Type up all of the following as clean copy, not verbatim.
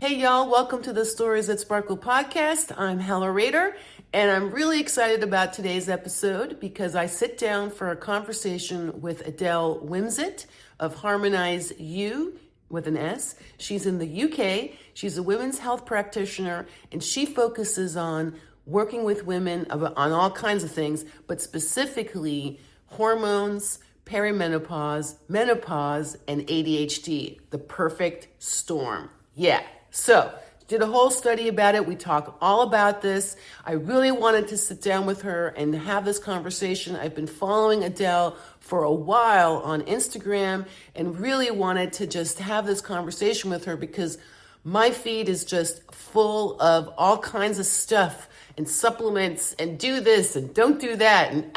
Hey y'all, welcome to the Stories That Sparkle podcast. I'm Hella Rader, and I'm really excited about today's episode because I sit down for a conversation with Adele Wimsett of Harmonise U with an S. She's in the UK. She's a women's health practitioner, and she focuses on working with women on all kinds of things, but specifically hormones, perimenopause, menopause, and ADHD, the perfect storm. Yeah. So, did a whole study about it. We talk all about this. I really wanted to sit down with her and have this conversation. I've been following Adele for a while on Instagram and really wanted to just have this conversation with her because my feed is just full of all kinds of stuff and supplements and do this and don't do that and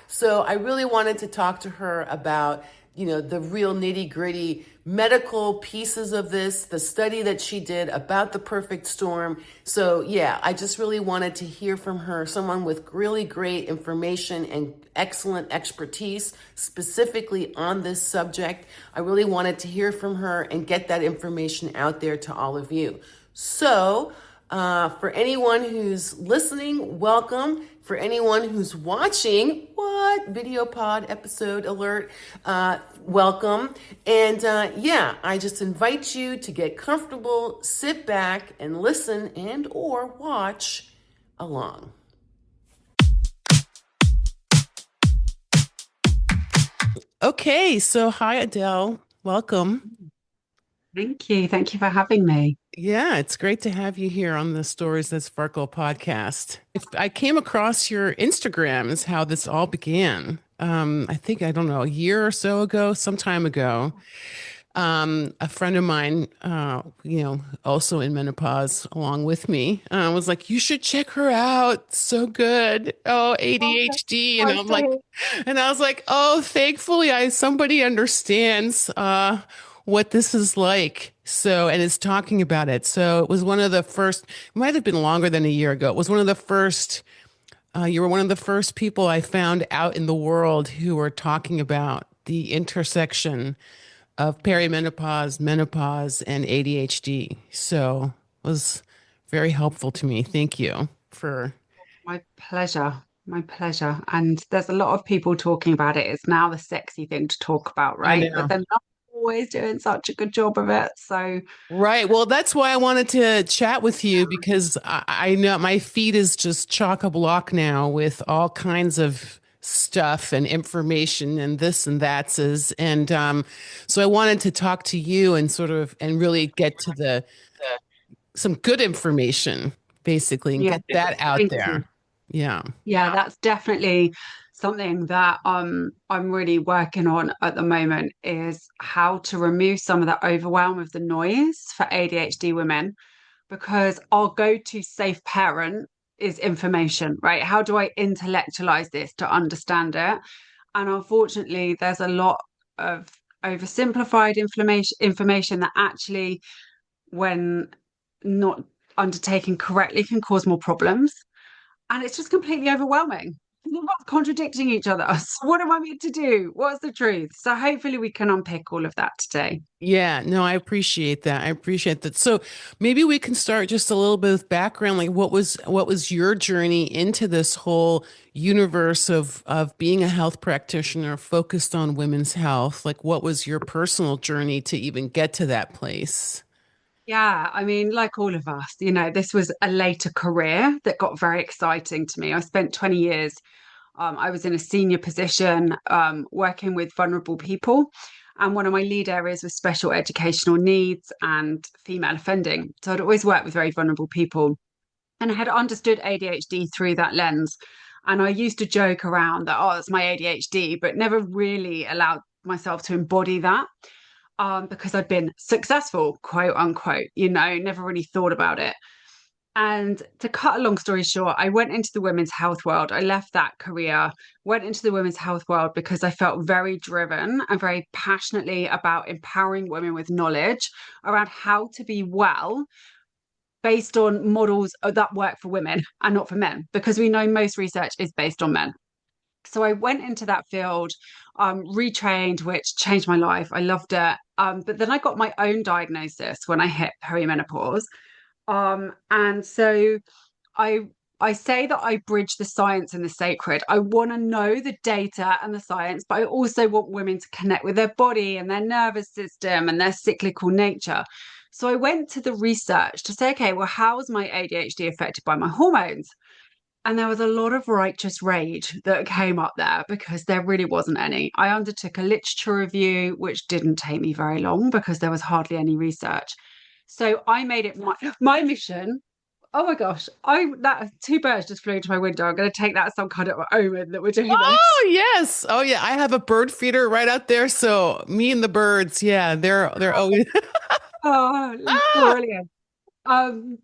so I really wanted to talk to her about the real nitty gritty medical pieces of this, the study that she did about the perfect storm. So yeah, I just really wanted to hear from her, someone with really great information and excellent expertise specifically on this subject. I really wanted to hear from her and get that information out there to all of you. So for anyone who's listening, welcome. For anyone who's watching, video pod episode alert, welcome. And I just invite you to get comfortable, sit back and listen and or watch along. Okay, so hi Adele, welcome. Thank you. Thank you for having me. Yeah, it's great to have you here on the Stories That Sparkle podcast. If I came across your Instagram is how this all began. I think, I don't know, a year or so ago, some time ago. A friend of mine, also in menopause along with me, was like, you should check her out. So good. Oh, ADHD. And I was like, oh, thankfully somebody understands, what this is like. So, and is talking about it. So it was one of the first, it might have been longer than a year ago. It was one of the first, you were one of the first people I found out in the world who were talking about the intersection of perimenopause, menopause, and ADHD. So it was very helpful to me. Thank you for. My pleasure. My pleasure. And there's a lot of people talking about it. It's now the sexy thing to talk about, I right? But know. they're not always doing such a good job of it. So, Right. Well, that's why I wanted to chat with you because I know my feed is just chock-a-block now with all kinds of stuff and information and this and that's is so I wanted to talk to you and sort of and really get to the some good information basically and yeah, get that out thank you. there. Yeah. Yeah, that's definitely something that I'm really working on at the moment is how to remove some of the overwhelm of the noise for ADHD women because our go-to safe parent is information, right? How do I intellectualize this to understand it? And unfortunately, there's a lot of oversimplified information that actually, when not undertaken correctly, can cause more problems. And it's just completely overwhelming. They're not contradicting each other. So what am I meant to do? What's the truth? So hopefully we can unpick all of that today. Yeah, no, I appreciate that. I appreciate that. So maybe we can start just a little bit of background, like what was your journey into this whole universe of being a health practitioner focused on women's health? Like what was your personal journey to even get to that place? Yeah, I mean, like all of us, this was a later career that got very exciting to me. I spent 20 years, I was in a senior position working with vulnerable people. And one of my lead areas was special educational needs and female offending. So I'd always worked with very vulnerable people and I had understood ADHD through that lens. And I used to joke around that, oh, it's my ADHD, but never really allowed myself to embody that because I'd been successful, quote unquote, never really thought about it. And to cut a long story short, I went into the women's health world. I left that career, went into the women's health world because I felt very driven and very passionately about empowering women with knowledge around how to be well based on models that work for women and not for men, because we know most research is based on men. So I went into that field, retrained, which changed my life. I loved it. But then I got my own diagnosis when I hit perimenopause. And so I I say that I bridge the science and the sacred. I want to know the data and the science, but I also want women to connect with their body and their nervous system and their cyclical nature. So I went to the research to say, okay, well, how is my ADHD affected by my hormones? And there was a lot of righteous rage that came up there because there really wasn't any. I undertook a literature review, which didn't take me very long because there was hardly any research. So I made it my mission. Oh my gosh, I that two birds just flew into my window. I'm going to take that as some kind of omen that we're doing this. Oh yes. Oh yeah. I have a bird feeder right out there. So me and the birds, yeah, they're always Oh, ah, brilliant. Um,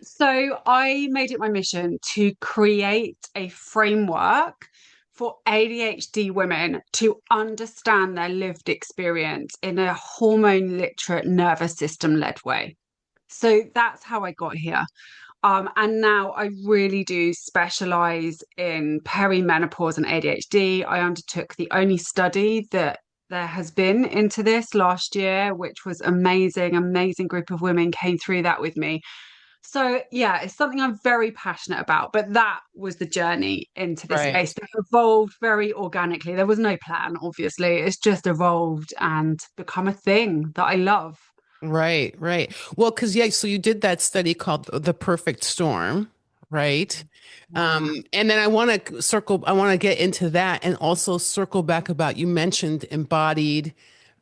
so I made it my mission to create a framework for ADHD women to understand their lived experience in a hormone literate nervous system led way. So that's how I got here. And now I really do specialize in perimenopause and ADHD. I undertook the only study that there has been into this last year, which was amazing. Amazing group of women came through that with me. So yeah, it's something I'm very passionate about. But that was the journey into this right. space that evolved very organically. There was no plan, obviously. It's just evolved and become a thing that I love. Right, right. Well, because yeah, so you did that study called The Perfect Storm, right? Yeah, And then I want to get into that and also circle back about you mentioned embodied,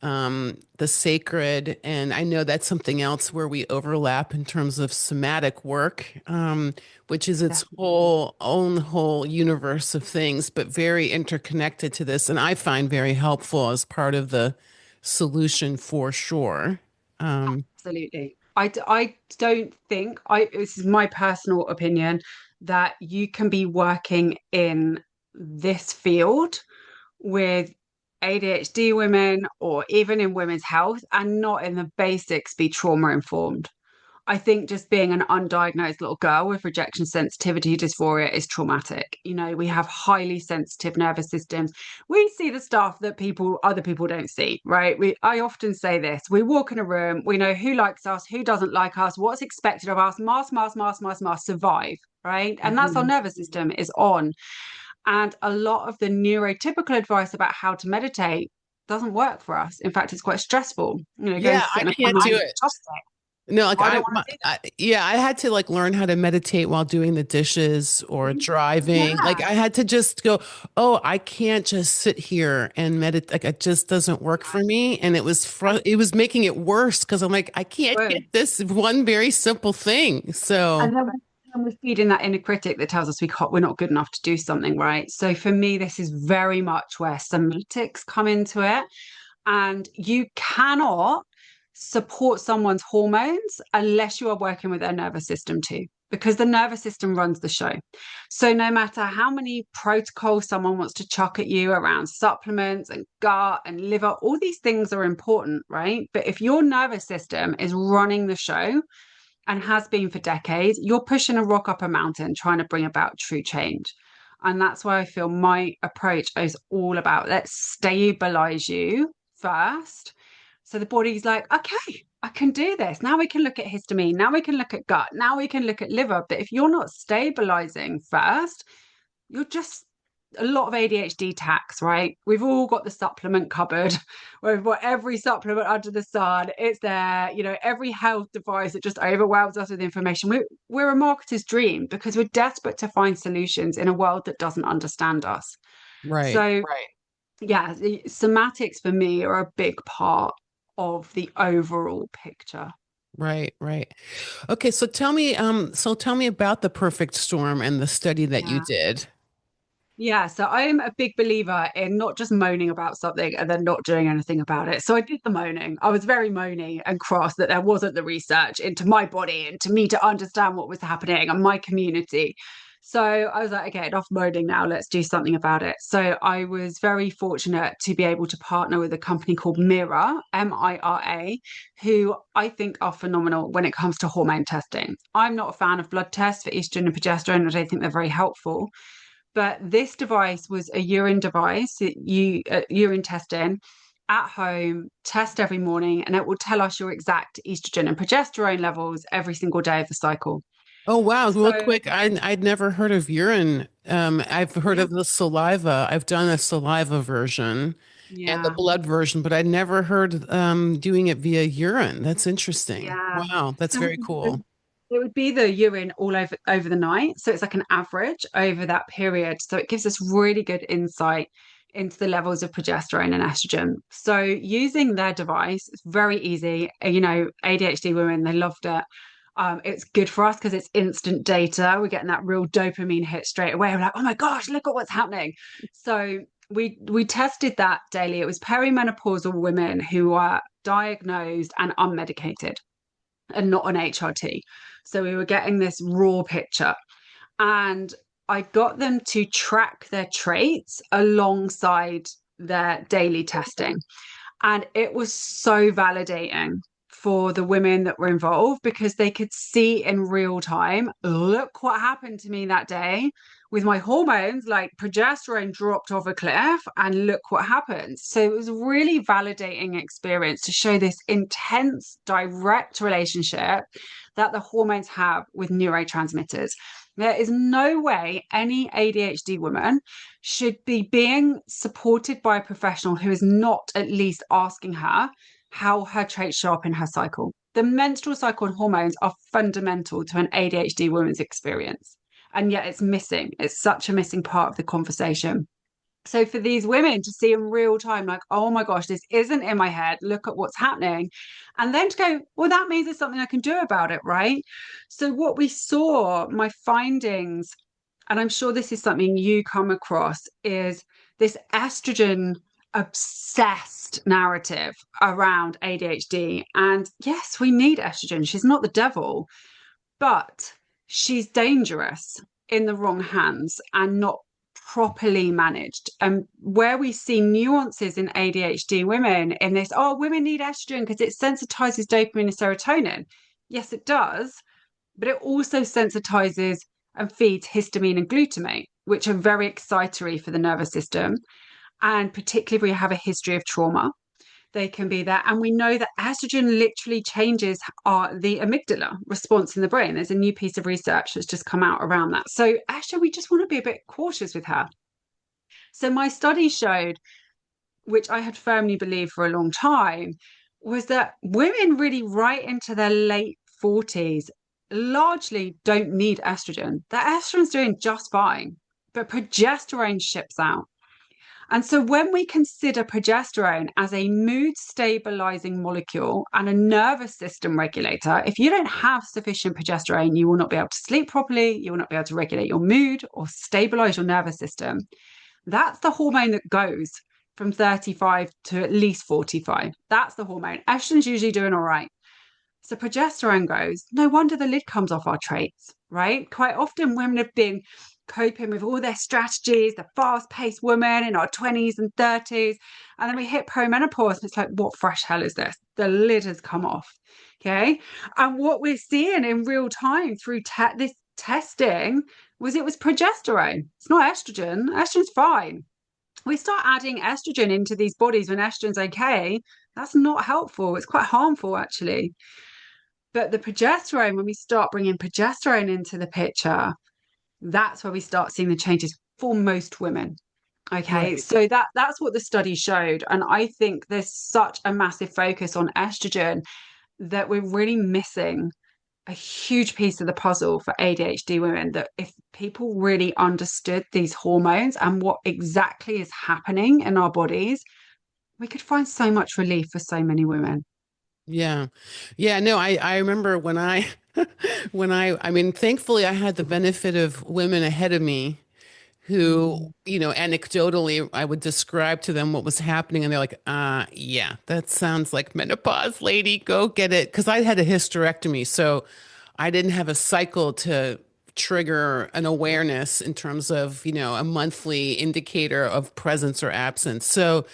the sacred, and I know that's something else where we overlap in terms of somatic work, which is its definitely. whole universe of things, but very interconnected to this, and I find very helpful as part of the solution for sure. Um, Absolutely. I don't think this is my personal opinion that you can be working in this field with ADHD women or even in women's health and not in the basics be trauma informed. I think just being an undiagnosed little girl with rejection sensitivity dysphoria is traumatic. You know, we have highly sensitive nervous systems. We see the stuff that other people don't see, right? I often say this. We walk in a room, we know who likes us, who doesn't like us, what's expected of us, mask, survive, right? And that's our Mhm. nervous system is on. And a lot of the neurotypical advice about how to meditate doesn't work for us. In fact, it's quite stressful, going Yeah, to sit I in a can't corner do and it. just it. No, like I don't want to do yeah, I had to like learn how to meditate while doing the dishes or that. driving. Like Yeah, I had to just go, oh, I can't just sit here and meditate. Like it just doesn't work for me. And it was making it worse because I'm like, I can't well, get this one very simple thing. So, and then we're feeding that inner critic that tells us we're not good enough to do something, right? So for me, this is very much where somatics come into it. And you cannot support someone's hormones unless you are working with their nervous system too, because the nervous system runs the show. So no matter how many protocols someone wants to chuck at you around supplements and gut and liver, all these things are important, right? But if your nervous system is running the show and has been for decades, you're pushing a rock up a mountain trying to bring about true change. And that's why I feel my approach is all about let's stabilize you first. So the body's like, okay, I can do this. Now we can look at histamine. Now we can look at gut. Now we can look at liver. But if you're not stabilizing first, you're just a lot of ADHD tax, right? We've all got the supplement cupboard where we've got every supplement under the sun. It's there, every health device that just overwhelms us with information. We're a marketer's dream because we're desperate to find solutions in a world that doesn't understand us. right, So, right. Yeah, the somatics for me are a big part of the overall picture. right, right. Okay, so tell me about the perfect storm and the study that you Yeah. did. Yeah, so I'm a big believer in not just moaning about something and then not doing anything about it. So I did the moaning. I was very moany and cross that there wasn't the research into my body and to me to understand what was happening and my community. So I was like, okay, enough moaning now. Let's do something about it. So I was very fortunate to be able to partner with a company called Mira, who I think are phenomenal when it comes to hormone testing. I'm not a fan of blood tests for estrogen and progesterone. I don't think they're very helpful. But this device was a urine device, urine testing at home, test every morning, and it will tell us your exact estrogen and progesterone levels every single day of the cycle. Oh wow, real So, quick, I'd never heard of urine. I've heard yeah, of the saliva. I've done a saliva version and the yeah. blood version, but I'd never heard doing it via urine. That's interesting. Yeah. Wow, that's So very cool. it would be the urine all over the night. So it's like an average over that period. So it gives us really good insight into the levels of progesterone and estrogen. So using their device, it's very easy. ADHD women, they loved it. It's good for us because it's instant data. We're getting that real dopamine hit straight away. We're like, oh my gosh, look at what's happening. So we tested that daily. It was perimenopausal women who were diagnosed and unmedicated and not on HRT. So we were getting this raw picture. And I got them to track their traits alongside their daily testing. And it was so validating for the women that were involved because they could see in real time, look what happened to me that day with my hormones, like progesterone dropped off a cliff, and look what happened. So it was a really validating experience to show this intense, direct relationship that the hormones have with neurotransmitters. There is no way any ADHD woman should be being supported by a professional who is not at least asking her how her traits show up in her cycle. The menstrual cycle and hormones are fundamental to an ADHD woman's experience. And yet it's missing. It's such a missing part of the conversation. So for these women to see in real time, like, oh my gosh, this isn't in my head. Look at what's happening. And then to go, well, that means there's something I can do about it, right? So what we saw, my findings, and I'm sure this is something you come across, is this estrogen obsessed narrative around ADHD. And yes, we need estrogen. She's not the devil, but she's dangerous in the wrong hands and not properly managed. And where we see nuances in ADHD women in this, oh, women need estrogen because it sensitizes dopamine and serotonin. Yes, it does, but it also sensitizes and feeds histamine and glutamate, which are very excitatory for the nervous system. And particularly if we have a history of trauma, they can be there. And we know that estrogen literally changes the amygdala response in the brain. There's a new piece of research that's just come out around that. So actually, we just want to be a bit cautious with her. So my study showed, which I had firmly believed for a long time, was that women really right into their late 40s largely don't need estrogen. Their estrogen's doing just fine, but progesterone ships out. And so when we consider progesterone as a mood stabilizing molecule and a nervous system regulator, if you don't have sufficient progesterone, you will not be able to sleep properly, you will not be able to regulate your mood or stabilize your nervous system. That's the hormone that goes from 35 to at least 45. That's the hormone. Estrogen's usually doing all right. So progesterone goes, no wonder the lid comes off our traits, right? Quite often women have been coping with all their strategies, the fast-paced woman in our 20s and 30s. And then we hit perimenopause and it's like, what fresh hell is this? The lid has come off. Okay. And what we're seeing in real time through this testing was it was progesterone. It's not estrogen. Estrogen's fine. We start adding estrogen into these bodies when estrogen's okay. That's not helpful. It's quite harmful, actually. But the progesterone, when we start bringing progesterone into the picture, that's where we start seeing the changes for most women. Okay, Right. so that's what the study showed. And I think there's such a massive focus on estrogen that we're really missing a huge piece of the puzzle for ADHD women. That if people really understood these hormones and what exactly is happening in our bodies, we could find so much relief for so many women. Yeah. Yeah, no, I remember when I I mean, thankfully I had the benefit of women ahead of me who, Mm. anecdotally I would describe to them what was happening and they're like, yeah, that sounds like menopause, lady, go get it. Because I had a hysterectomy, so I didn't have a cycle to trigger an awareness in terms of, a monthly indicator of presence or absence. So,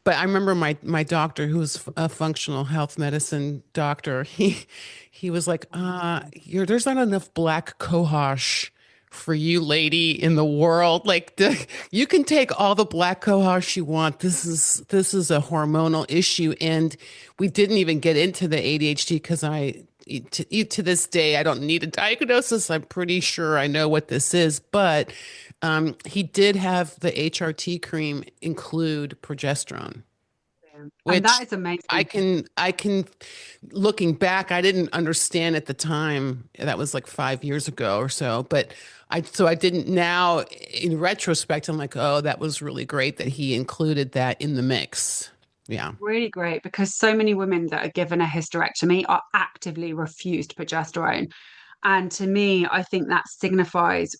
but I remember my doctor, who was a functional health medicine doctor, he was like, there's not enough black cohosh for you, lady in the world. Like you can take all the black cohosh you want. This is a hormonal issue, and we didn't even get into the ADHD because to this day I don't need a diagnosis. I'm pretty sure I know what this is, but he did have the HRT cream include progesterone, And which that is I amazing. can I can looking back, I didn't understand at the time. That was like 5 years ago or so, but I didn't now in retrospect, I'm like, oh, that was really great that he included that in the mix. Yeah. Really great because so many women that are given a hysterectomy are actively refused progesterone. And to me, I think that signifies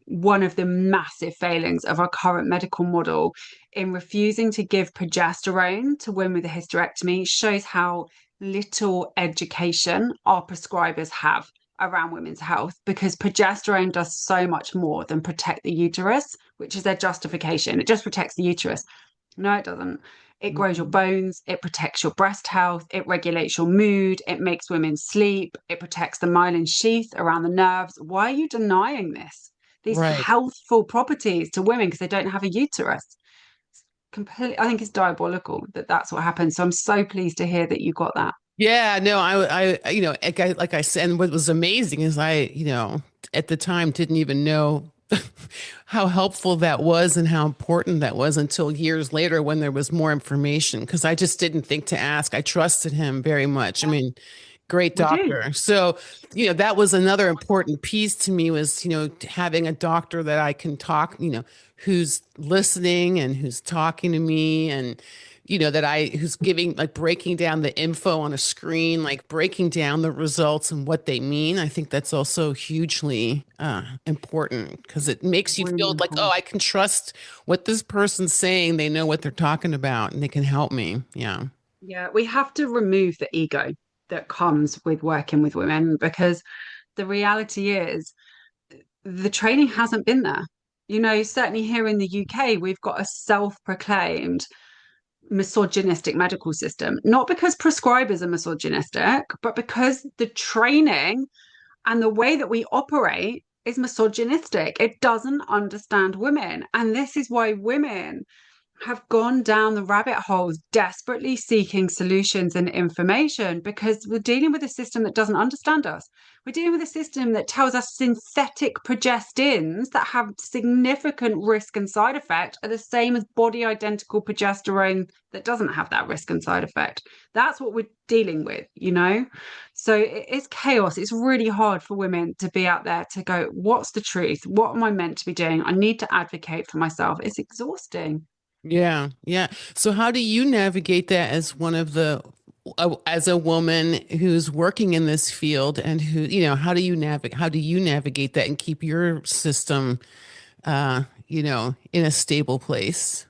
one of the massive failings of our current medical model in refusing to give progesterone to women with a hysterectomy shows how little education our prescribers have around women's health because progesterone does so much more than protect the uterus, which is their justification. It just protects the uterus. No, it doesn't. It grows your Mhm. bones, it protects your breast health, it regulates your mood, it makes women sleep, it protects the myelin sheath around the nerves. Why are you denying this? These Right. healthful properties to women because they don't have a uterus. Completely, I think it's diabolical that that's what happened. So I'm so pleased to hear that you got that. Yeah, no, like I said, and what was amazing is at the time didn't even know how helpful that was and how important that was until years later when there was more information, because I just didn't think to ask. I trusted him very much. I Yeah, mean, great we do. doctor. So, that was another important piece to me was, having a doctor that I can talk, who's listening and who's talking to me and who's giving, like, breaking down the info on a screen, like breaking down the results and what they mean. I think that's also hugely important because it makes you Really feel like, oh, important. I can trust what this person's saying. They know what they're talking about and they can help me. Yeah. Yeah, we have to remove the ego that comes with working with women because the reality is the training hasn't been there. Certainly here in the UK, we've got a self-proclaimed misogynistic medical system, not because prescribers are misogynistic, but because the training and the way that we operate is misogynistic. It doesn't understand women. And this is why women have gone down the rabbit holes desperately seeking solutions and information because we're dealing with a system that doesn't understand us. We're dealing with a system that tells us synthetic progestins that have significant risk and side effect are the same as body identical progesterone that doesn't have that risk and side effect. That's what we're dealing with. So it's chaos. It's really hard for women to be out there to go, what's the truth? What am I meant to be doing? I need to advocate for myself. It's exhausting. Yeah, yeah. So how do you navigate that as as a woman who's working in this field and how do you navigate that and keep your system in a stable place?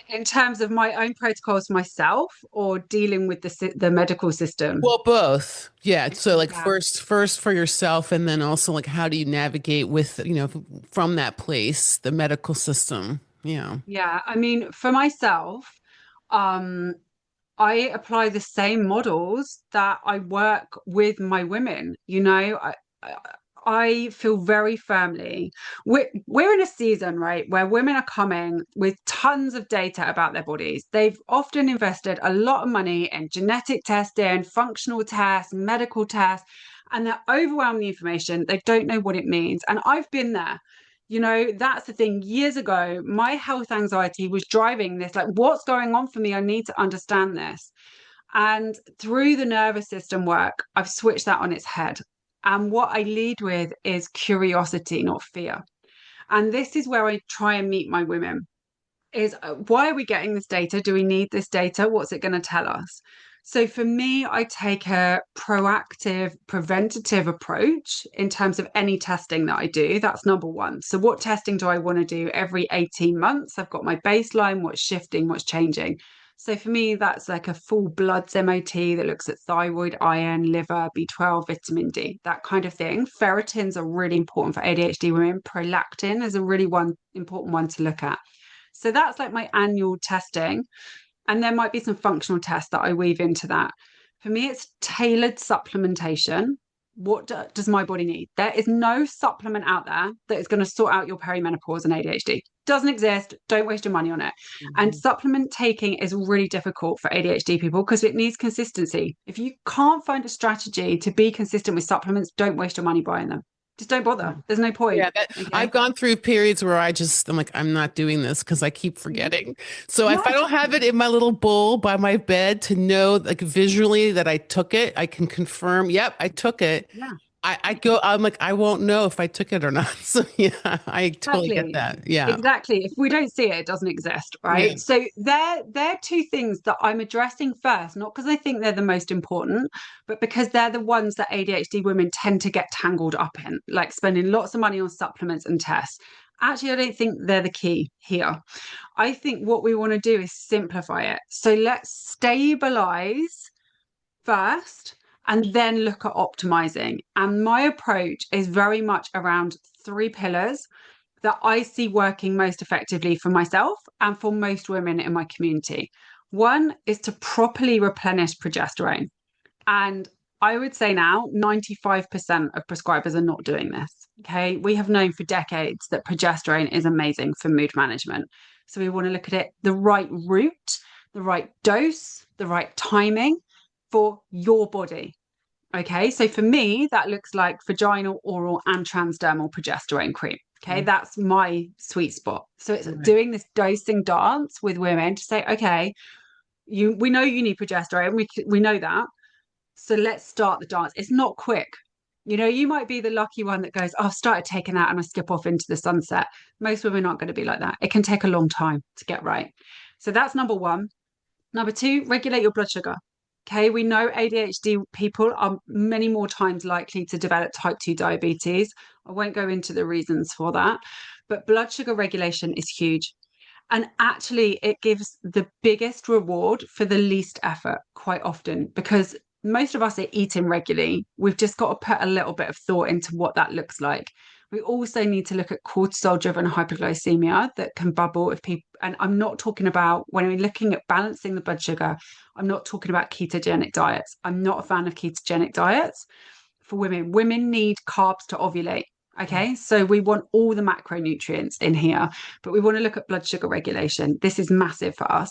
In terms of my own protocols myself or dealing with the medical system. Well, both. Yeah. So like Yeah. first for yourself and then also like how do you navigate with, from that place, the medical system? Yeah. Yeah, I mean, for myself, um, I apply the same models that I work with my women. I feel very firmly we're in a season, right, where women are coming with tons of data about their bodies. They've often invested a lot of money in genetic testing, functional tests, medical tests, and they're overwhelmed with the information. They don't know what it means. And I've been there. That's the thing. Years ago, my health anxiety was driving this, like, what's going on for me? I need to understand this. And through the nervous system work, I've switched that on its head. And what I lead with is curiosity, not fear. And this is where I try and meet my women is why are we getting this data? Do we need this data? What's it going to tell us? So for me, I take a proactive, preventative approach in terms of any testing that I do. That's number one. So what testing do I want to do every 18 months? I've got my baseline, what's shifting, what's changing. So for me, that's like a full bloods MOT that looks at thyroid, iron, liver, B12, vitamin D, that kind of thing. Ferritins are really important for ADHD women. Prolactin is a really important one to look at. So that's like my annual testing. And there might be some functional tests that I weave into that. For me, it's tailored supplementation. does my body need? There is no supplement out there that is going to sort out your perimenopause and ADHD. Doesn't exist. Don't waste your money on it. And Mhm. supplement taking is really difficult for ADHD people because it needs consistency. If you can't find a strategy to be consistent with supplements, don't waste your money buying them. Just don't bother. There's no point. Yeah, that Okay. I've gone through periods where I'm like, I'm not doing this because I keep forgetting. So Yeah, if I don't have it in my little bowl by my bed to know like visually that I took it, I can confirm, yep, I took it. yeah, I'm like, I won't know if I took it or not. So yeah, I totally get exactly. that. Yeah. Exactly. If we don't see it, it doesn't exist, Yeah. right? So they're two things that I'm addressing first, not because I think they're the most important, but because they're the ones that ADHD women tend to get tangled up in, like spending lots of money on supplements and tests. Actually, I don't think they're the key here. I think what we want to do is simplify it. So let's stabilize first and then look at optimizing. And my approach is very much around three pillars that I see working most effectively for myself and for most women in my community. One is to properly replenish progesterone. And I would say now 95% of prescribers are not doing this. Okay. We have known for decades that progesterone is amazing for mood management. So we want to look at it the right route, the right dose, the right timing for your body. Okay, so for me, that looks like vaginal, oral, and transdermal progesterone cream. Okay, Mm, that's my sweet spot. So it's right. doing this dosing dance with women to say, okay, we know you need progesterone, we know that. So let's start the dance. It's not quick. You know, you might be the lucky one that goes, oh, I've started taking that and I skip off into the sunset. Most women aren't going to be like that. It can take a long time to get right. So that's number one. Number two, regulate your blood sugar. Okay, we know ADHD people are many more times likely to develop type 2 diabetes. I won't go into the reasons for that, but blood sugar regulation is huge. And actually, it gives the biggest reward for the least effort quite often because most of us are eating regularly. We've just got to put a little bit of thought into what that looks like. We also need to look at cortisol driven hypoglycemia that can bubble if people, and I'm not talking about when we're looking at balancing the blood sugar, I'm not talking about ketogenic diets. I'm not a fan of ketogenic diets for women. Women need carbs to ovulate. Okay, so we want all the macronutrients in here, but we want to look at blood sugar regulation. This is massive for us.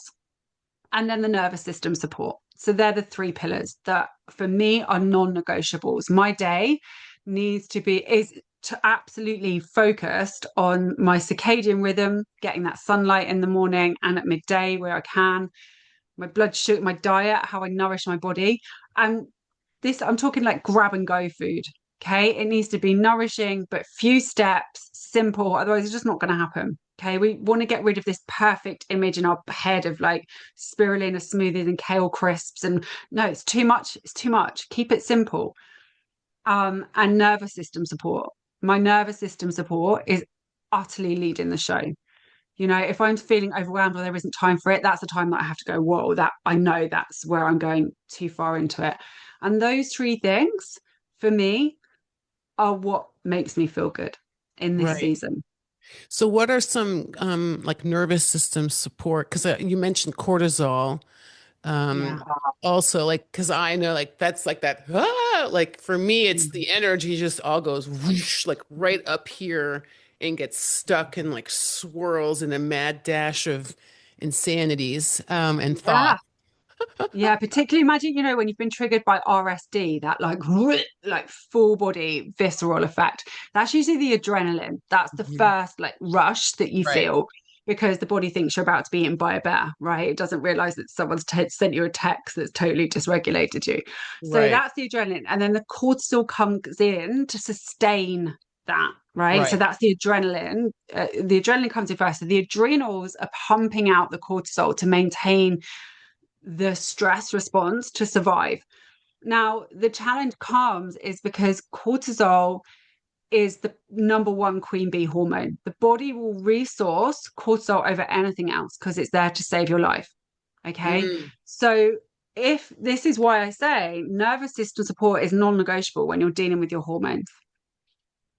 And then the nervous system support. So they're the three pillars that for me are non-negotiables. My day needs to be is to absolutely focused on my circadian rhythm, getting that sunlight in the morning and at midday where I can, my blood sugar, my diet, how I nourish my body. And this, I'm talking like grab and go food. Okay. It needs to be nourishing, but few steps, simple. Otherwise, it's just not going to happen. Okay. We want to get rid of this perfect image in our head of like spirulina smoothies and kale crisps. And no, it's too much. It's too much. Keep it simple. And nervous system support. My nervous system support is utterly leading the show. You know, if I'm feeling overwhelmed or there isn't time for it, that's the time that I have to go, whoa, that I know that's where I'm going too far into it. And those three things for me are what makes me feel good in this Right. season. So what are some like nervous system support? Because you mentioned cortisol. Yeah. Also like because I know like that's like that like for me it's the energy just all goes whoosh, like right up here and gets stuck and like swirls in a mad dash of insanities and thought. Yeah. Yeah, particularly imagine, you know, when you've been triggered by RSD, that like like full body visceral effect. That's usually the adrenaline. That's the Mhm. first like rush that you Right, feel because the body thinks you're about to be eaten by a bear, right? It doesn't realize that someone's sent you a text that's totally dysregulated you. So right, that's the adrenaline. And then the cortisol comes in to sustain that, right? So right, that's the adrenaline. The adrenaline comes in first. So the adrenals are pumping out the cortisol to maintain the stress response to survive. Now, the challenge comes is because cortisol is the number one queen bee hormone. The body will resource cortisol over anything else because it's there to save your life. Okay. mm, So, if this is why I say nervous system support is non negotiable when you're dealing with your hormones,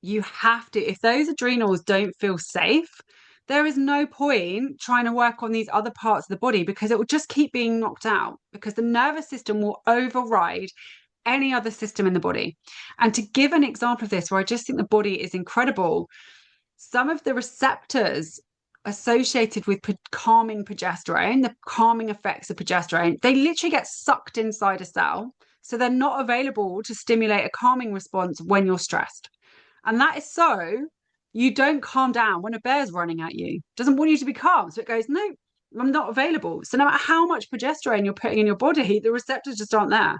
you have to, if those adrenals don't feel safe, there is no point trying to work on these other parts of the body because it will just keep being knocked out because the nervous system will override any other system in the body. And to give an example of this, where I just think the body is incredible, some of the receptors associated with calming progesterone, the calming effects of progesterone, they literally get sucked inside a cell. So they're not available to stimulate a calming response when you're stressed. And that is so you don't calm down when a bear's running at you. It doesn't want you to be calm. So it goes, no, I'm not available. So no matter how much progesterone you're putting in your body, the receptors just aren't there.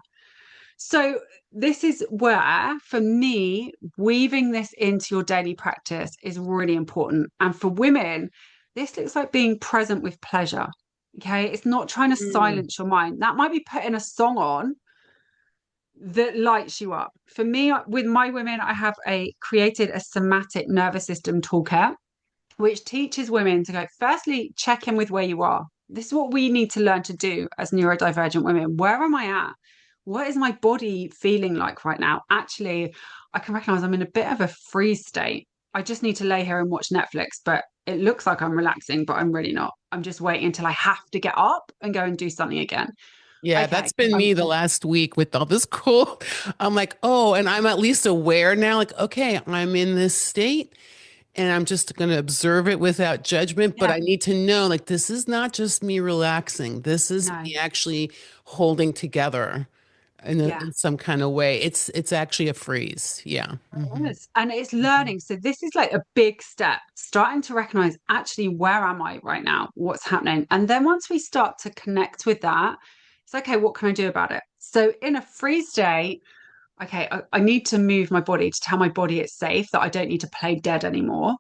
So this is where, for me, weaving this into your daily practice is really important. And for women, this looks like being present with pleasure. Okay. It's not trying to silence your mind. That might be putting a song on that lights you up. For me, with my women, I have created a somatic nervous system toolkit, which teaches women to go, firstly, check in with where you are. This is what we need to learn to do as neurodivergent women. Where am I at? What is my body feeling like right now? Actually, I can recognize I'm in a bit of a freeze state. I just need to lay here and watch Netflix, but it looks like I'm relaxing, but I'm really not. I'm just waiting until I have to get up and go and do something again. Yeah, Okay. that's been me the last week with all this cool. I'm like, oh, and I'm at least aware now, like, okay, I'm in this state and I'm just going to observe it without judgment. But Yeah, I need to know, like, this is not just me relaxing. This is no, me actually holding together yeah. in some kind of way. It's actually a freeze. Yeah. Yes. And it's learning. So this is like a big step, starting to recognize actually where am I right now? What's happening? And then once we start to connect with that, it's okay, what can I do about it? So in a freeze state, okay, I need to move my body to tell my body it's safe, that I don't need to play dead anymore.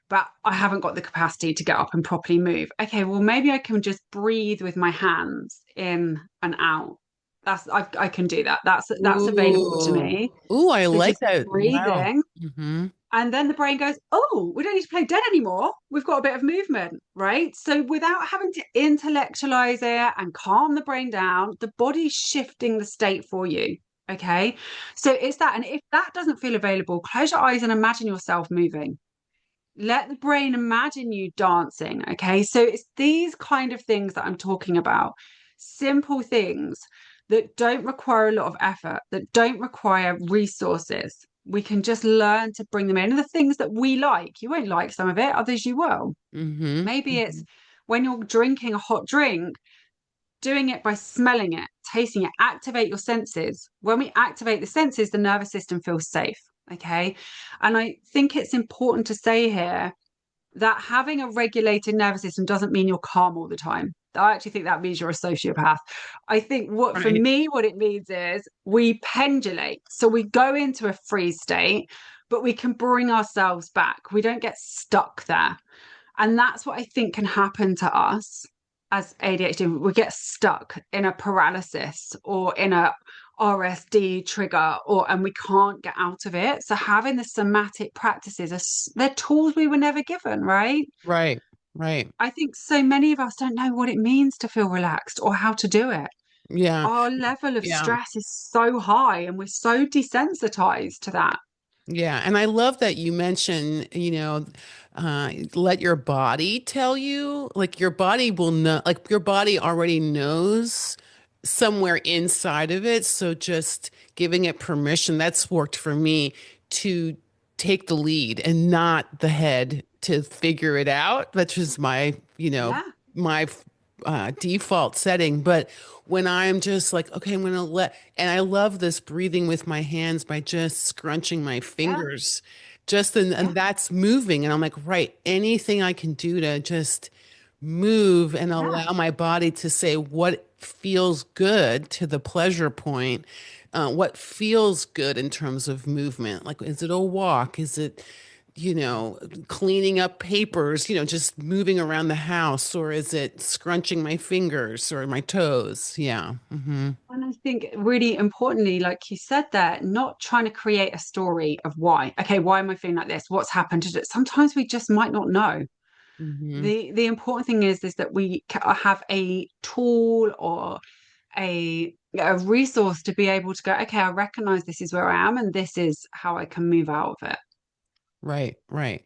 But I haven't got the capacity to get up and properly move. Okay, well, maybe I can just breathe with my hands in and out. I can do that. That's available to Ooh. me. Ooh, I So like just that. Wow. breathing. Hmm. And then the brain goes, oh, we don't need to play dead anymore. We've got a bit of movement, right? So without having to intellectualize it and calm the brain down, the body's shifting the state for you. Okay. So it's that. And if that doesn't feel available, close your eyes and imagine yourself moving. Let the brain imagine you dancing. Okay. So it's these kind of things that I'm talking about. Simple things that don't require a lot of effort, that don't require resources. We can just learn to bring them in. And the things that we like, you won't like some of it, others you will. Hmm. Maybe it's when you're drinking a hot drink, doing it by smelling it, tasting it, activate your senses. When we activate the senses, the nervous system feels safe. Okay. And I think it's important to say here that having a regulated nervous system doesn't mean you're calm all the time. I actually think that means you're a sociopath. I think for Right. me, what it means is we pendulate. So we go into a freeze state, but we can bring ourselves back. We don't get stuck there. And that's what I think can happen to us as ADHD. We get stuck in a paralysis or in a RSD trigger, and we can't get out of it. So having the somatic practices they're tools we were never given, right? Right. Right. I think so many of us don't know what it means to feel relaxed or how to do it. Yeah. Our level of Yeah. stress is so high and we're so desensitized to that. Yeah, and I love that you mention, let your body tell you, like your body will know, like your body already knows somewhere inside of it. So just giving it permission, that's worked for me to take the lead and not the head to figure it out. That's just Yeah, my default setting. But when I'm just like, okay, I'm gonna and I love this breathing with my hands by just scrunching my yeah, fingers, and yeah, that's moving. And I'm like, right, anything I can do to just move and yeah, allow my body to say what feels good to the pleasure point. What feels good in terms of movement? Like, is it a walk? Is it, cleaning up papers, just moving around the house, or is it scrunching my fingers or my toes? Yeah. Hmm. And I think really importantly, like you said there, not trying to create a story of why. Okay, why am I feeling like this? What's happened to it? Sometimes we just might not know. Hmm. The important thing is that we have a tool or a resource to be able to go, okay, I recognize this is where I am and this is how I can move out of it. Right, right.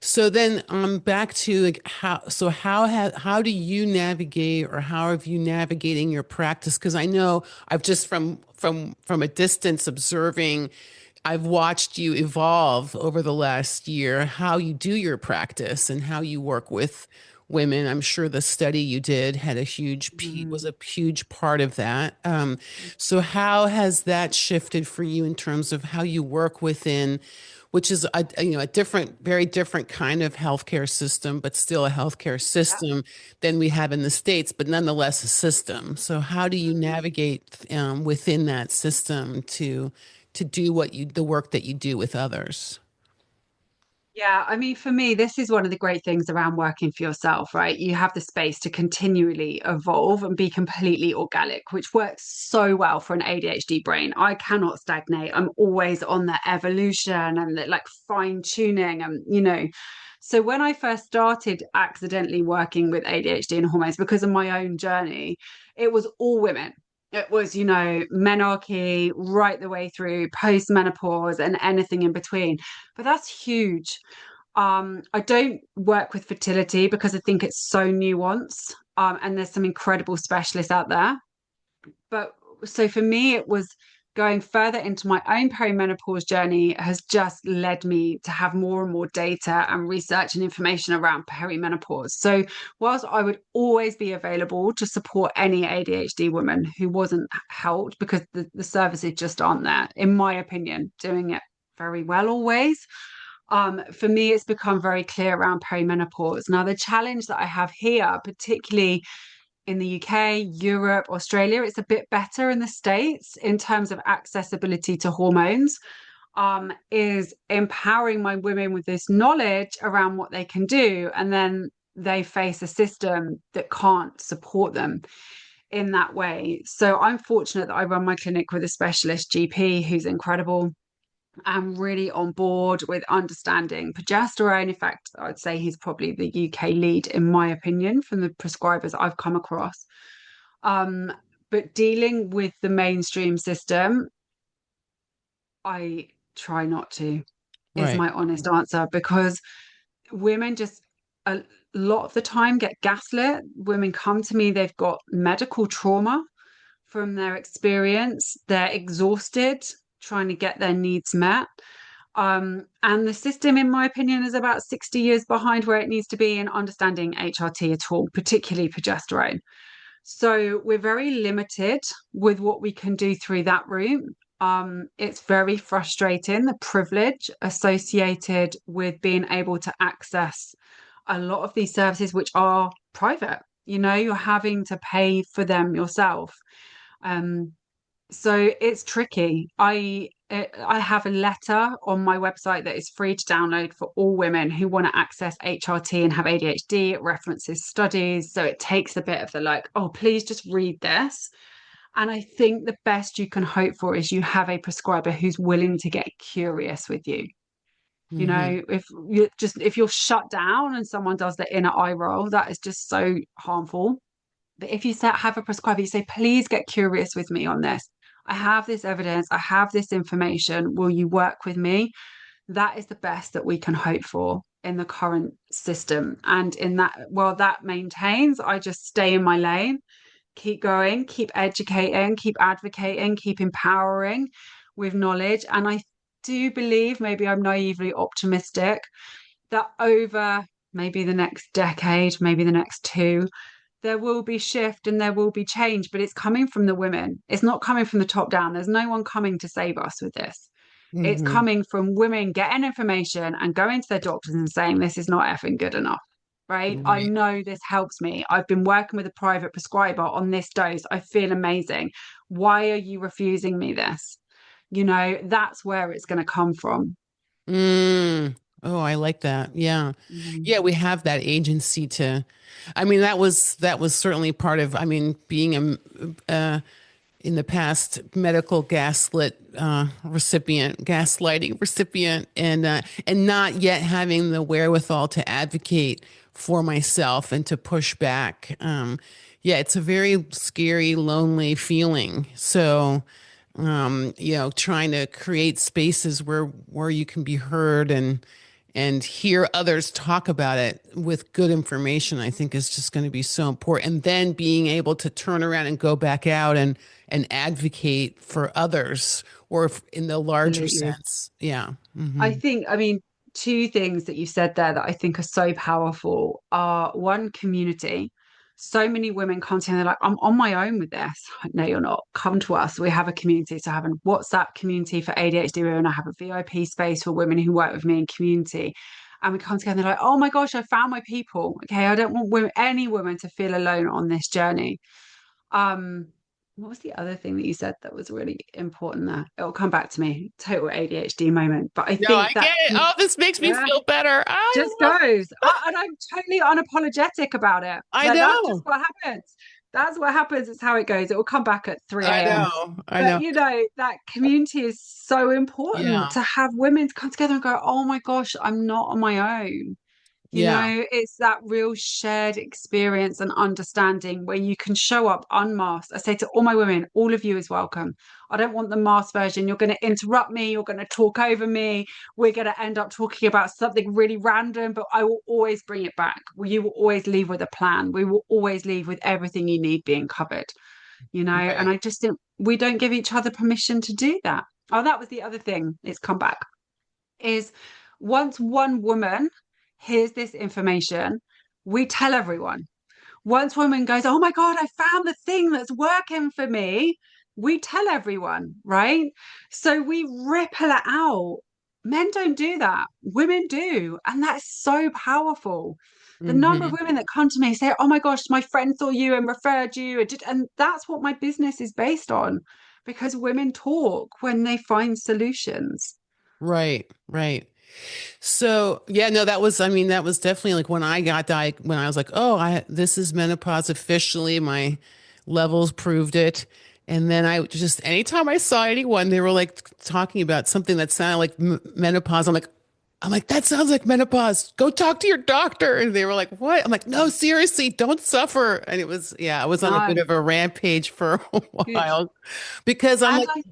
So then back to like how do you navigate or how have you navigating your practice? Because I know I've just from a distance observing, I've watched you evolve over the last year, how you do your practice and how you work with women. I'm sure the study you did had was Mm. a huge part of that. So how has that shifted for you in terms of how you work within, which is a different, very different kind of healthcare system, but still a healthcare Yeah. system than we have in the States, but nonetheless a system. So how do you navigate within that system to do the work that you do with others? Yeah, I mean, for me, this is one of the great things around working for yourself, right? You have the space to continually evolve and be completely organic, which works so well for an ADHD brain. I cannot stagnate. I'm always on the evolution and the, like fine tuning and, So when I first started accidentally working with ADHD and hormones because of my own journey, it was all women. It was, menarche right the way through post-menopause and anything in between. But that's huge. I don't work with fertility because I think it's so nuanced. And there's some incredible specialists out there. But so for me, it was going further into my own perimenopause journey has just led me to have more and more data and research and information around perimenopause. So whilst I would always be available to support any ADHD woman who wasn't helped because the services just aren't there, in my opinion, doing it very well always. For me, it's become very clear around perimenopause. Now, the challenge that I have here, particularly in the UK, Europe, Australia, it's a bit better in the States in terms of accessibility to hormones, is empowering my women with this knowledge around what they can do. And then they face a system that can't support them in that way. So I'm fortunate that I run my clinic with a specialist GP who's incredible. I'm really on board with understanding progesterone. In fact, I'd say he's probably the UK lead, in my opinion, from the prescribers I've come across. Um, but dealing with the mainstream system, I try not to, is Right. my honest answer, because women just a lot of the time get gaslit. Women come to me, they've got medical trauma from their experience, they're exhausted trying to get their needs met. And the system, in my opinion, is about 60 years behind where it needs to be in understanding HRT at all, particularly progesterone. So we're very limited with what we can do through that route. It's very frustrating, the privilege associated with being able to access a lot of these services, which are private. You're having to pay for them yourself. Um, so it's tricky. I have a letter on my website that is free to download for all women who want to access HRT and have ADHD. It references studies, so it takes a bit of the like, oh, please just read this. And I think the best you can hope for is you have a prescriber who's willing to get curious with you. Hmm. If you're shut down and someone does the inner eye roll, that is just so harmful. But if you have a prescriber, you say, please get curious with me on this. I have this evidence, I have this information. Will you work with me? That is the best that we can hope for in the current system. And in that, while that maintains, I just stay in my lane, keep going, keep educating, keep advocating, keep empowering with knowledge. And I do believe, maybe I'm naively optimistic, that over maybe the next decade, maybe the next two, there will be shift and there will be change, but it's coming from the women. It's not coming from the top down. There's no one coming to save us with this. It's Hmm. coming from women getting information and going to their doctors and saying, this is not effing good enough. Right. I Right. know this helps me. I've been working with a private prescriber on this dose. I feel amazing. Why are you refusing me this? That's where it's going to come from. Mm. Oh, I like that. Yeah. Mhm. Yeah, we have that agency to, I mean, that was certainly part of, I mean, being in the past medical gaslighting recipient, and not yet having the wherewithal to advocate for myself and to push back. Yeah, it's a very scary, lonely feeling. So, trying to create spaces where you can be heard and hear others talk about it with good information, I think is just going to be so important. And then being able to turn around and go back out and advocate for others or in the larger Absolutely. sense. Yeah. I Hmm. think, I mean, two things that you said there that I think are so powerful are one, community. So many women come to me and they're like, I'm on my own with this. No, you're not. Come to us. We have a community. So I have a WhatsApp community for ADHD women. I have a VIP space for women who work with me in community. And we come together and they're like, oh my gosh, I found my people. Okay, I don't want any woman to feel alone on this journey. Um, what was the other thing that you said that was really important there? It'll come back to me. Total ADHD moment. But I No, I think that, get it. Oh, this makes me yeah, feel better. I just love, goes. And I'm totally unapologetic about it. I Like that's just know. what happens. That's what happens. It's how it goes. It will come back at 3 I a.m. know. I But know. you know, that community is so important Yeah. to have women come together and go, oh my gosh, I'm not on my own. You Yeah. know, it's that real shared experience and understanding where you can show up unmasked. I say to all my women, all of you is welcome. I don't want the masked version. You're going to interrupt me. You're going to talk over me. We're going to end up talking about something really random, but I will always bring it back. You will always leave with a plan. We will always leave with everything you need being covered, you know, and Right. I just think we don't give each other permission to do that. Oh, that was the other thing. It's come back is once one woman hears this information, we tell everyone. Once woman goes, oh my God, I found the thing that's working for me, we tell everyone, right? So we ripple it out. Men don't do that. Women do. And that's so powerful. The number of Hmm. women that come to me say, oh my gosh, my friend saw you and referred you. And that's what my business is based on because women talk when they find solutions. Right. Right. So yeah, no, that was, I mean, that was definitely like when I got when I was like, oh, this is menopause officially. My levels proved it. And then I just, anytime I saw anyone, they were like talking about something that sounded like menopause. I'm like, that sounds like menopause. Go talk to your doctor. And they were like, what? I'm like, no, seriously, don't suffer. And it was, yeah, I was on a bit No, of a rampage for a good. while because I'm And like,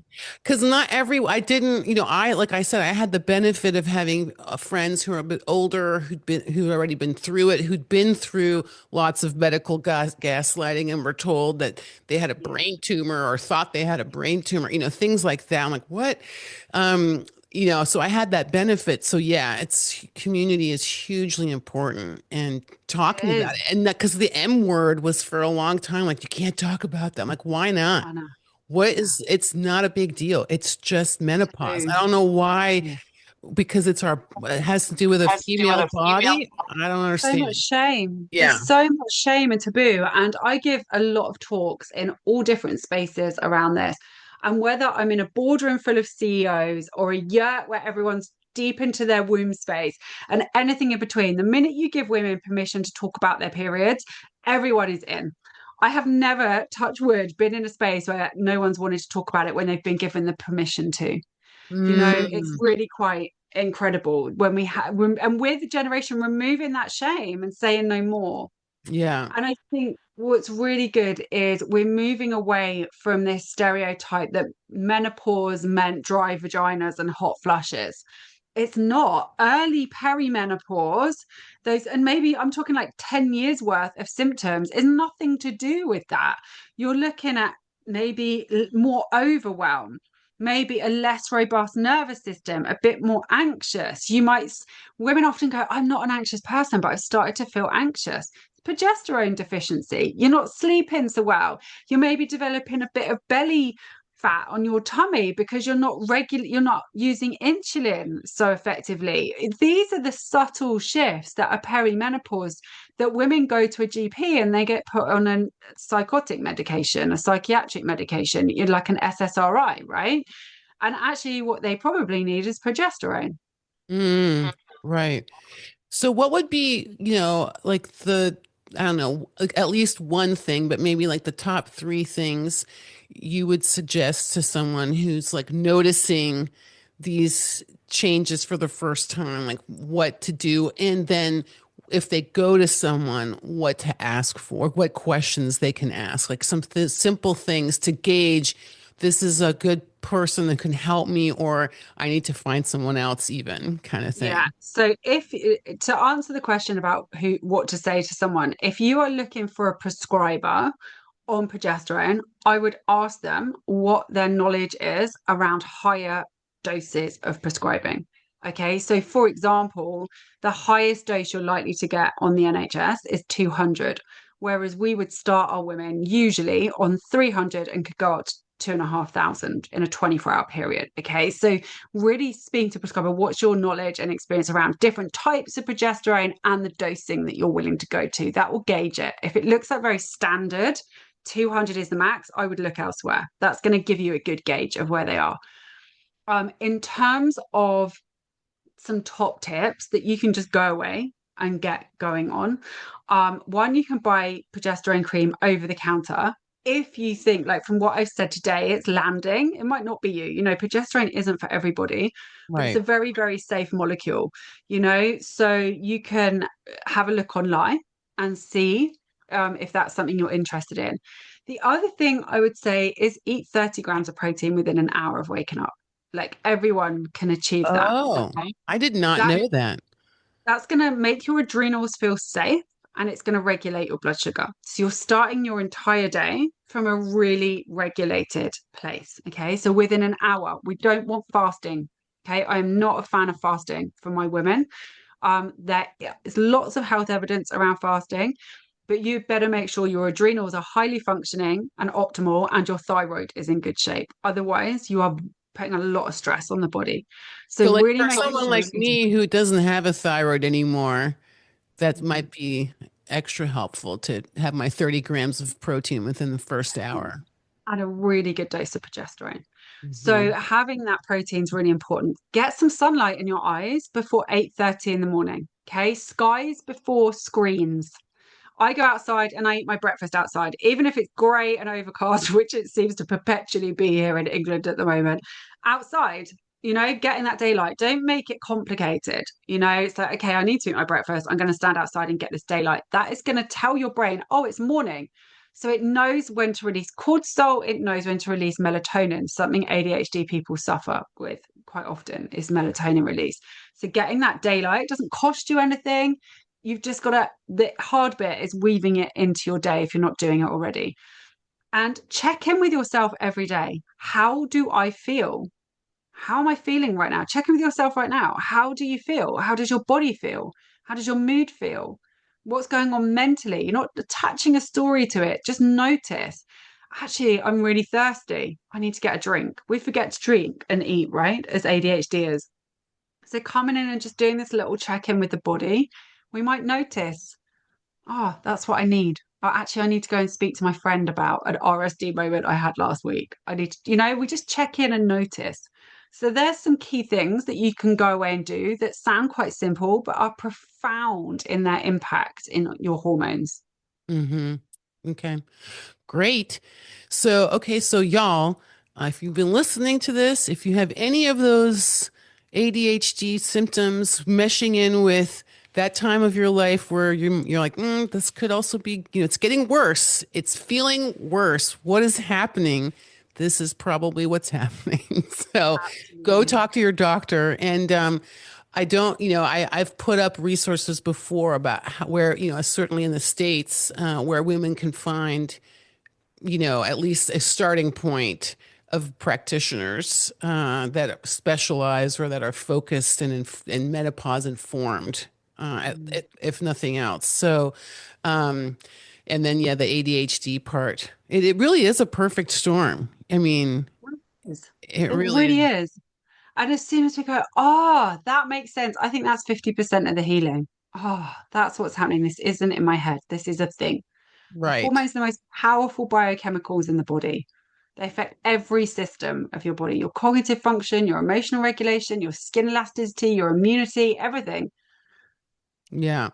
because not every, I didn't, like I said, I had the benefit of having friends who are a bit older, who'd already been through it, who'd been through lots of medical gaslighting and were told that they had a yeah, brain tumor or thought they had a brain tumor, things like that. I'm like, what? So I had that benefit. So yeah, community is hugely important and it talking about is. it. And that because the M word was for a long time, like you can't talk about that. I'm like, why not? I know. Yeah. It's not a big deal. It's just menopause. So, I don't know why, yeah. because it has to do with a female body. I don't So much understand. shame. Yeah. There's so much shame and taboo. And I give a lot of talks in all different spaces around this. And whether I'm in a boardroom full of CEOs or a yurt where everyone's deep into their womb space and anything in between, the minute you give women permission to talk about their periods, everyone is in. I have never, touch wood, been in a space where no one's wanted to talk about it when they've been given the permission to. You know, it's Mm, really quite incredible when we have, and we're the generation removing that shame and saying no more. yeah. And I think what's really good is we're moving away from this stereotype that menopause meant dry vaginas and hot flushes. It's not. Early perimenopause, those, and maybe I'm talking like 10 years worth of symptoms, is nothing to do with that. You're looking at maybe more overwhelm, maybe a less robust nervous system, a bit more anxious. Women often go, I'm not an anxious person, but I've started to feel anxious. Progesterone deficiency. You're not sleeping so well. You may be developing a bit of belly fat on your tummy because you're not using insulin so effectively. These are the subtle shifts that are perimenopause that women go to a GP and they get put on a psychotic medication, a psychiatric medication, like an SSRI, right? And actually what they probably need is progesterone. Mm, right. So what would be, like I don't know, like at least one thing, but maybe like the top three things you would suggest to someone who's like noticing these changes for the first time, like what to do, and then if they go to someone, what to ask for, what questions they can ask, like some th simple things to gauge this is a good person that can help me, or I need to find someone else even kind of Yeah. thing. So if to answer the question about what to say to someone, if you are looking for a prescriber on progesterone, I would ask them what their knowledge is around higher doses of prescribing. Okay, so for example, the highest dose you're likely to get on the NHS is 200, whereas we would start our women usually on 300 and could go up to 2,500 in a 24-hour period. Okay, so really speaking to prescriber, what's your knowledge and experience around different types of progesterone and the dosing that you're willing to go to? That will gauge it. If it looks like very standard, 200 is the max, I would look elsewhere. That's going to give you a good gauge of where they are. In terms of some top tips that you can just go away and get going on. One, you can buy progesterone cream over the counter. If you think, like from what I've said today, it's landing, it might not be you. You know, progesterone isn't for everybody, but it's a Right. very, very safe molecule, you know, so you can have a look online and see if that's something you're interested in. The other thing I would say is eat 30 grams of protein within an hour of waking up. Like everyone can achieve that. Oh, Okay. I did not That know that. that's going to make your adrenals feel safe and it's going to regulate your blood sugar. So you're starting your entire day from a really regulated place. Okay. So within an hour, we don't want fasting. Okay. I'm not a fan of fasting for my women. There is lots of health evidence around fasting, but you better make sure your adrenals are highly functioning and optimal and your thyroid is in good shape. Otherwise, you are putting a lot of stress on the body. So So, like really for making someone sure like you me who doesn't have a thyroid anymore, that do. might be extra helpful to have my 30 grams of protein within the first hour. And a really good dose of progesterone. So Hmm. having that protein is really important. Get some sunlight in your eyes before 8:30 in the morning. Okay. Skies before screens. I go outside and I eat my breakfast outside, even if it's grey and overcast, which it seems to perpetually be here in England at the moment. Outside, you know, getting that daylight. Don't make it complicated. You know, it's like, okay, I need to eat my breakfast. I'm going to stand outside and get this daylight. That is going to tell your brain, oh, it's morning. So it knows when to release cortisol, it knows when to release melatonin, something ADHD people suffer with quite often is melatonin release. So getting that daylight doesn't cost you anything. You've just got to, the hard bit is weaving it into your day if you're not doing it already. And check in with yourself every day. How do I feel? How am I feeling right now? Check in with yourself right now. How do you feel? How does your body feel? How does your mood feel? What's going on mentally? You're not attaching a story to it. Just notice. Actually, I'm really thirsty. I need to get a drink. We forget to drink and eat, right? As ADHDers. So coming in and just doing this little check in with the body, we might notice, oh, that's what I need. Or actually, I need to go and speak to my friend about an RSD moment I had last week. I need to, you know, we just check in and notice. So there's some key things that you can go away and do that sound quite simple, but are profound in their impact in your hormones. Hmm. Okay. Great. So, okay, so y'all, if you've been listening to this, if you have any of those ADHD symptoms meshing in with that time of your life where you're like, this could also be, it's getting worse. It's feeling worse. What is happening? This is probably what's happening. So go Absolutely. talk to your doctor. And I don't, I've put up resources before about where, certainly in the States, where women can find at least a starting point of practitioners that specialize or that are focused and menopause informed, if nothing else. So, and then, yeah, the ADHD part. It really is a perfect storm. I mean, it It really really is. is. And as soon as we go, oh, that makes sense. I think that's 50% of the healing. Oh, that's what's happening. This isn't in my head. This is a thing. Right. Hormones are the most powerful biochemicals in the body. They affect every system of your body, your cognitive function, your emotional regulation, your skin elasticity, your immunity, everything. Yeah.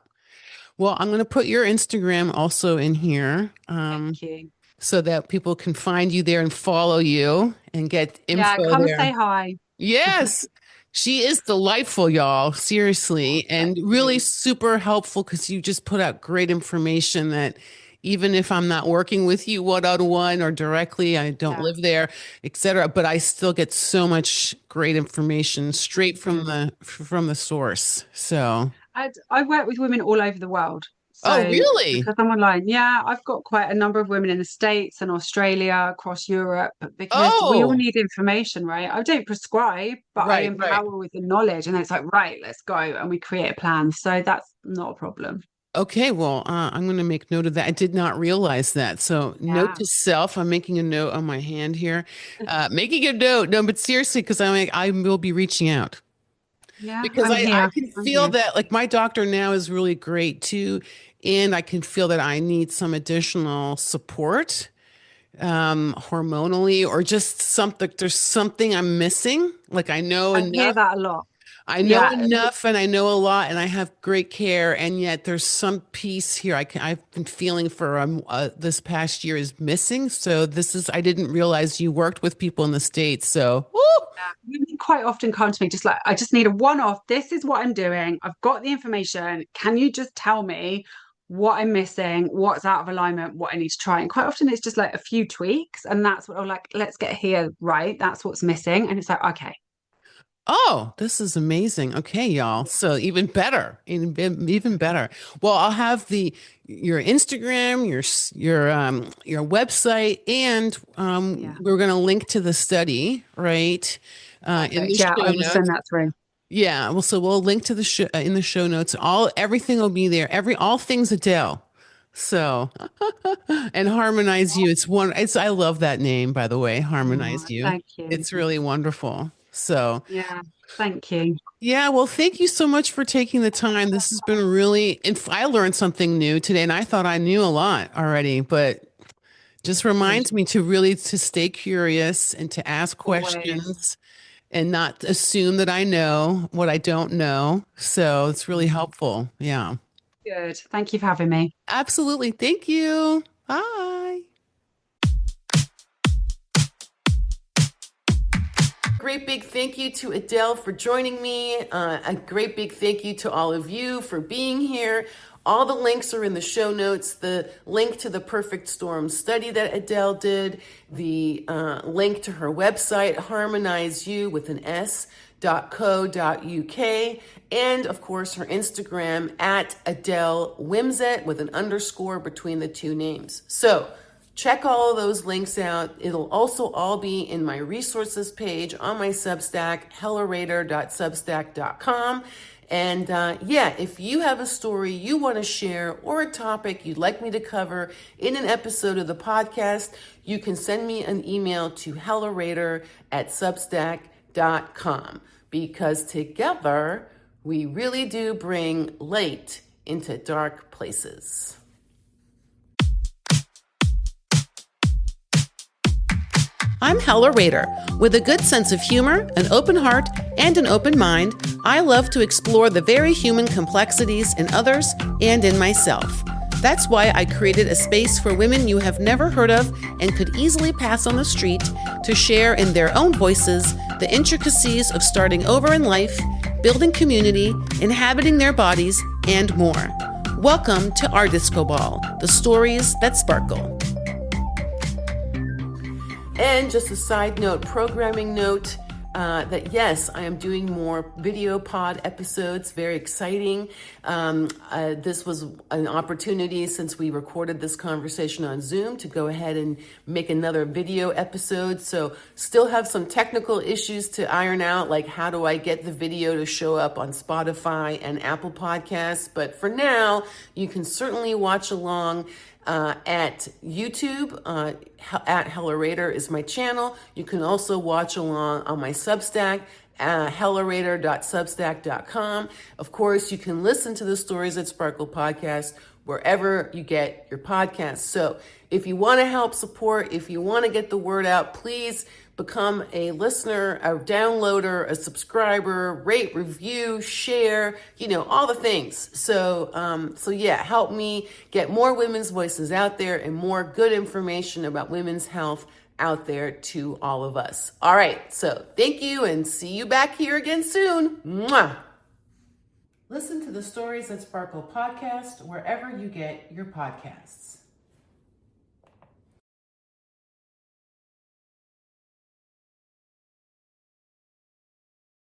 Well, I'm going to put your Instagram also in here. Thank you. So that people can find you there and follow you and get Yeah, info come there. say hi. Yes, she is delightful, y'all. Oh, Seriously, thank and really you. super helpful because you just put out great information that even if I'm not working with you one-on-one or directly, I don't Yeah. live there, etc. But I still get so much great information straight from Amazing. the source. So, I work with women all over the world. oh, So really? because I'm online, yeah, I've got quite a number of women in the States and Australia, across Europe, because we all Oh, need information, right? I don't prescribe, but I right, right. empower with the knowledge. And then it's like, right, let's go. And we create a plan. So that's not a problem. Okay, well, I'm going to make note of that. I did not realize that. So, note Yeah. to self, I'm making a note on my hand here. Making a note. No, but seriously, because I will be reaching out Yeah, because I'm I here. can I'm feel here. that like my doctor now is really great too. And I can feel that I need some additional support hormonally or just something. There's something I'm missing. Like I know I hear enough. that a lot. I know Yeah. enough and I know a lot and I have great care and yet there's some piece here I've been feeling for this past year is missing. So I didn't realize you worked with people in the States. So, woo! Women quite often come to me just like, I just need a one-off. This is what I'm doing. I've got the information. Can you just tell me what I'm missing, what's out of alignment, what I need to try? And quite often it's just like a few tweaks. And that's what I'm like, let's get here right. That's what's missing. And it's like, okay. Oh, this is amazing. Okay, y'all. So even better. Well, I'll have your Instagram, your website, and Yeah. we're gonna link to the study, right? In the Perfect. Yeah, show I will send notes. that through. Yeah, well, so we'll link to the show in the show notes. Everything will be there. All things Adele. So and harmonize you. I love that name, by the way. Oh, Harmonize you. thank you. It's really wonderful. So Yeah, thank you. yeah, well, thank you so much for taking the time. This has been really, and I learned something new today, and I thought I knew a lot already, but just Good. reminds me to stay curious and to ask Always. questions and not assume that I know what I don't know. So it's really helpful. Yeah. Good. Thank you for having me. Absolutely. Thank you. Bye. Great big thank you to Adele for joining me. A great big thank you to all of you for being here. All the links are in the show notes. The link to the Perfect Storm study that Adele did, the link to her website, Harmonize You with an S.co.uk, and of course her Instagram at Adele Wimsett with an underscore between the two names. So check all of those links out. It'll also all be in my resources page on my Substack, hellarader.substack.com. And if you have a story you want to share or a topic you'd like me to cover in an episode of the podcast, you can send me an email to hellarader@substack.com because together we really do bring light into dark places. I'm Hella Rader. With a good sense of humor, an open heart, and an open mind, I love to explore the very human complexities in others and in myself. That's why I created a space for women you have never heard of and could easily pass on the street to share in their own voices the intricacies of starting over in life, building community, inhabiting their bodies, and more. Welcome to our Disco Ball, the stories that sparkle. And just a side note, programming note, that yes, I am doing more video pod episodes. Very exciting. This was an opportunity since we recorded this conversation on Zoom to go ahead and make another video episode. So still have some technical issues to iron out, like how do I get the video to show up on Spotify and Apple Podcasts. But for now, you can certainly watch along at YouTube, at Hella Rader is my channel. You can also watch along on my Substack, hellarader.substack.com. Of course, you can listen to the Stories That Sparkle podcast wherever you get your podcasts. So if you want to help support, if you want to get the word out, please become a listener, a downloader, a subscriber, rate, review, share, all the things. So help me get more women's voices out there and more good information about women's health out there to all of us. All right. So thank you and see you back here again soon. Mwah. Listen to the Stories That Sparkle podcast wherever you get your podcasts.